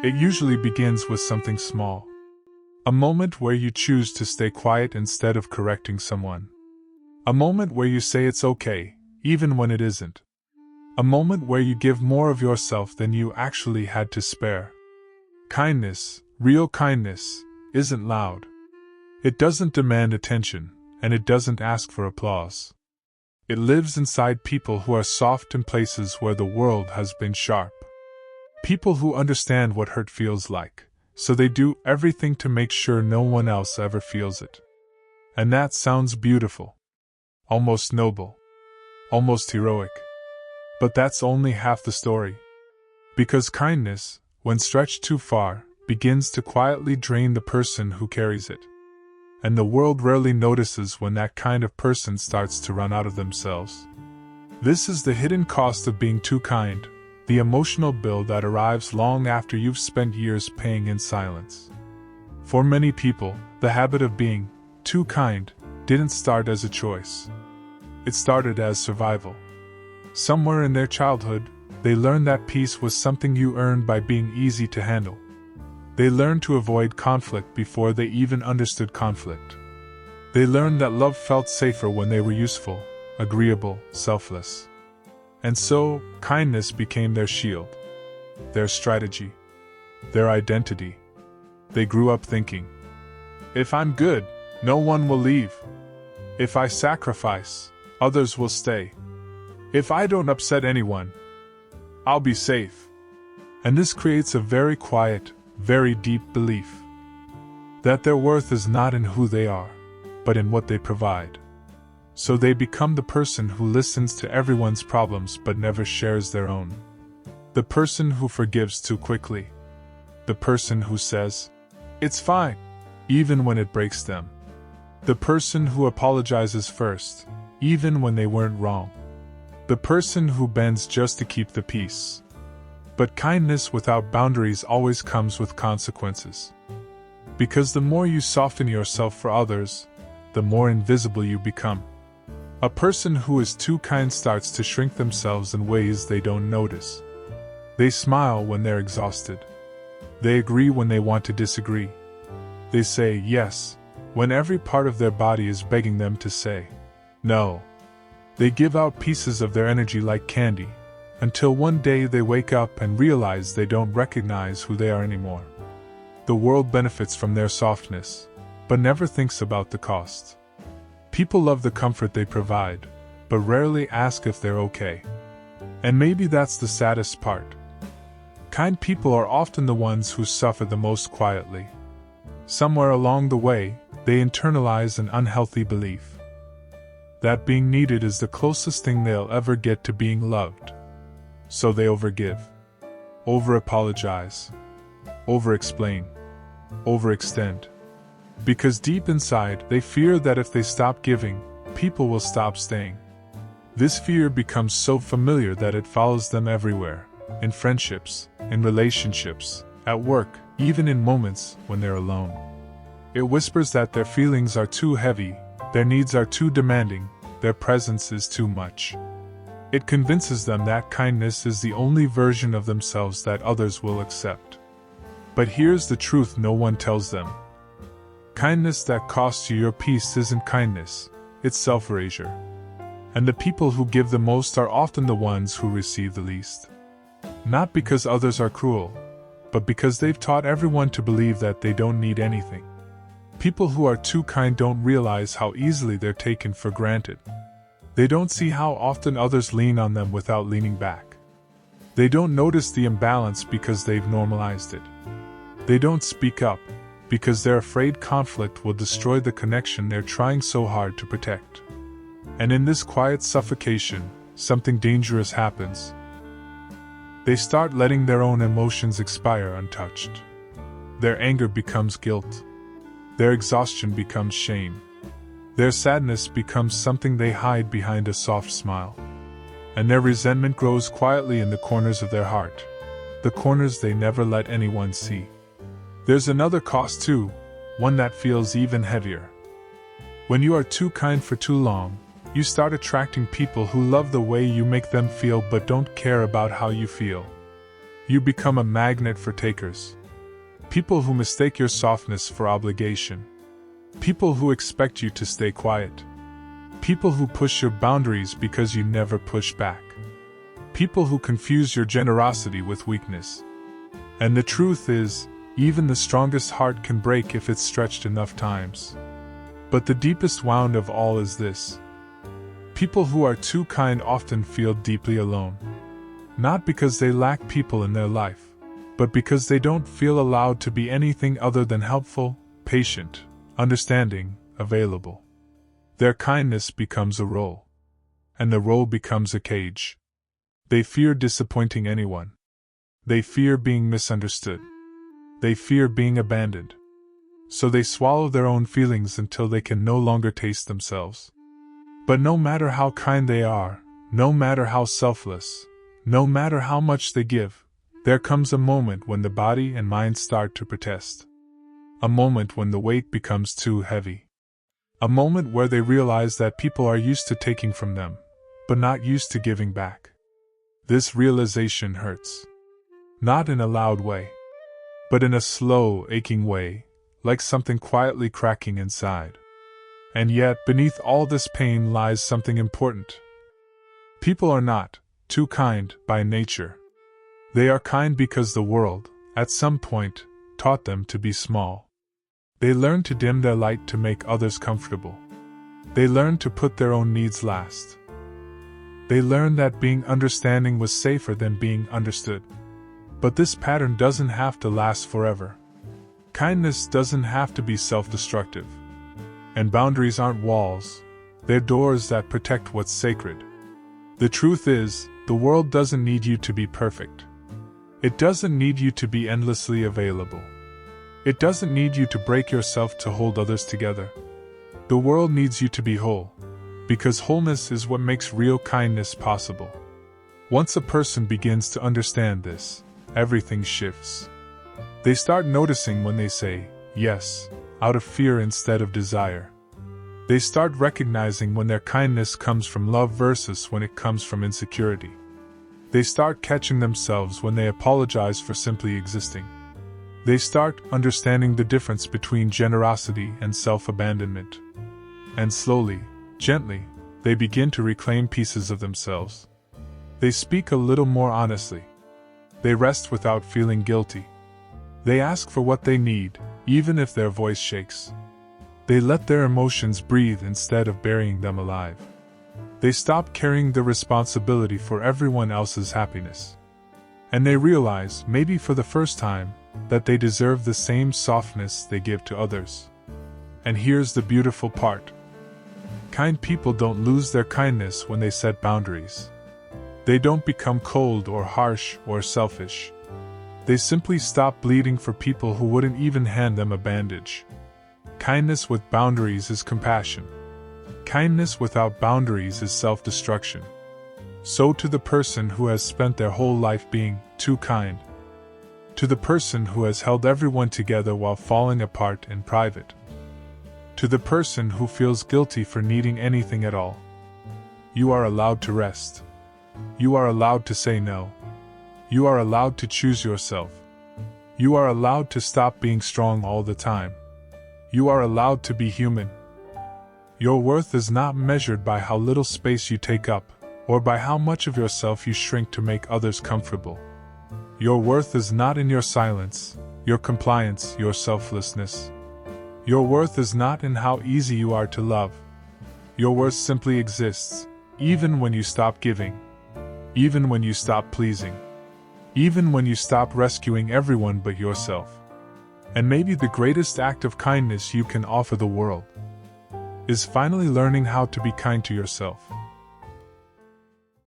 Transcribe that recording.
It usually begins with something small. A moment where you choose to stay quiet instead of correcting someone. A moment where you say it's okay, even when it isn't. A moment where you give more of yourself than you actually had to spare. Kindness, real kindness, isn't loud. It doesn't demand attention, and it doesn't ask for applause. It lives inside people who are soft in places where the world has been sharp. People who understand what hurt feels like, so they do everything to make sure no one else ever feels it. And that sounds beautiful. Almost noble. Almost heroic. But that's only half the story. Because kindness, when stretched too far, begins to quietly drain the person who carries it. And the world rarely notices when that kind of person starts to run out of themselves. This is the hidden cost of being too kind, the emotional bill that arrives long after you've spent years paying in silence. For many people, the habit of being too kind didn't start as a choice. It started as survival. Somewhere in their childhood, they learned that peace was something you earned by being easy to handle. They learned to avoid conflict before they even understood conflict. They learned that love felt safer when they were useful, agreeable, selfless. And so, kindness became their shield, their strategy, their identity. They grew up thinking, if I'm good, no one will leave. If I sacrifice, others will stay. If I don't upset anyone, I'll be safe. And this creates a very quiet, very deep belief that their worth is not in who they are, but in what they provide. So they become the person who listens to everyone's problems but never shares their own. The person who forgives too quickly. The person who says, it's fine, even when it breaks them. The person who apologizes first, even when they weren't wrong. The person who bends just to keep the peace. But kindness without boundaries always comes with consequences. Because the more you soften yourself for others, the more invisible you become. A person who is too kind starts to shrink themselves in ways they don't notice. They smile when they're exhausted. They agree when they want to disagree. They say yes when every part of their body is begging them to say no. They give out pieces of their energy like candy, until one day they wake up and realize they don't recognize who they are anymore. The world benefits from their softness, but never thinks about the cost. People love the comfort they provide, but rarely ask if they're okay. And maybe that's the saddest part. Kind people are often the ones who suffer the most quietly. Somewhere along the way, they internalize an unhealthy belief that being needed is the closest thing they'll ever get to being loved. So they overgive, over-apologize, over-explain, overextend. Because deep inside, they fear that if they stop giving, people will stop staying. This fear becomes so familiar that it follows them everywhere, in friendships, in relationships, at work, even in moments when they're alone. It whispers that their feelings are too heavy, their needs are too demanding, their presence is too much. It convinces them that kindness is the only version of themselves that others will accept. But here's the truth no one tells them. Kindness that costs you your peace isn't kindness, it's self-erasure. And the people who give the most are often the ones who receive the least. Not because others are cruel, but because they've taught everyone to believe that they don't need anything. People who are too kind don't realize how easily they're taken for granted. They don't see how often others lean on them without leaning back. They don't notice the imbalance because they've normalized it. They don't speak up because they're afraid conflict will destroy the connection they're trying so hard to protect. And in this quiet suffocation, something dangerous happens. They start letting their own emotions expire untouched. Their anger becomes guilt. Their exhaustion becomes shame. Their sadness becomes something they hide behind a soft smile. And their resentment grows quietly in the corners of their heart, the corners they never let anyone see. There's another cost too, one that feels even heavier. When you are too kind for too long, you start attracting people who love the way you make them feel but don't care about how you feel. You become a magnet for takers. People who mistake your softness for obligation. People who expect you to stay quiet. People who push your boundaries because you never push back. People who confuse your generosity with weakness. And the truth is, even the strongest heart can break if it's stretched enough times. But the deepest wound of all is this. People who are too kind often feel deeply alone. Not because they lack people in their life, but because they don't feel allowed to be anything other than helpful, patient, understanding, available. Their kindness becomes a role. And the role becomes a cage. They fear disappointing anyone. They fear being misunderstood. They fear being abandoned. So they swallow their own feelings until they can no longer taste themselves. But no matter how kind they are, no matter how selfless, no matter how much they give, there comes a moment when the body and mind start to protest. A moment when the weight becomes too heavy. A moment where they realize that people are used to taking from them, but not used to giving back. This realization hurts. Not in a loud way, but in a slow, aching way, like something quietly cracking inside. And yet, beneath all this pain lies something important. People are not too kind by nature. They are kind because the world, at some point, taught them to be small. They learned to dim their light to make others comfortable. They learned to put their own needs last. They learned that being understanding was safer than being understood. But this pattern doesn't have to last forever. Kindness doesn't have to be self-destructive. And boundaries aren't walls, they're doors that protect what's sacred. The truth is, the world doesn't need you to be perfect. It doesn't need you to be endlessly available. It doesn't need you to break yourself to hold others together. The world needs you to be whole, because wholeness is what makes real kindness possible. Once a person begins to understand this, everything shifts. They start noticing when they say yes, out of fear instead of desire. They start recognizing when their kindness comes from love versus when it comes from insecurity. They start catching themselves when they apologize for simply existing. They start understanding the difference between generosity and self-abandonment. And slowly, gently, they begin to reclaim pieces of themselves. They speak a little more honestly. They rest without feeling guilty. They ask for what they need, even if their voice shakes. They let their emotions breathe instead of burying them alive. They stop carrying the responsibility for everyone else's happiness. And they realize, maybe for the first time, that they deserve the same softness they give to others. And here's the beautiful part. Kind people don't lose their kindness when they set boundaries. They don't become cold or harsh or selfish. They simply stop bleeding for people who wouldn't even hand them a bandage. Kindness with boundaries is compassion. Kindness without boundaries is self-destruction. So to the person who has spent their whole life being too kind, to the person who has held everyone together while falling apart in private, to the person who feels guilty for needing anything at all, you are allowed to rest. You are allowed to say no. You are allowed to choose yourself. You are allowed to stop being strong all the time. You are allowed to be human. Your worth is not measured by how little space you take up, or by how much of yourself you shrink to make others comfortable. Your worth is not in your silence, your compliance, your selflessness. Your worth is not in how easy you are to love. Your worth simply exists, even when you stop giving, even when you stop pleasing, even when you stop rescuing everyone but yourself. And maybe the greatest act of kindness you can offer the world is finally learning how to be kind to yourself.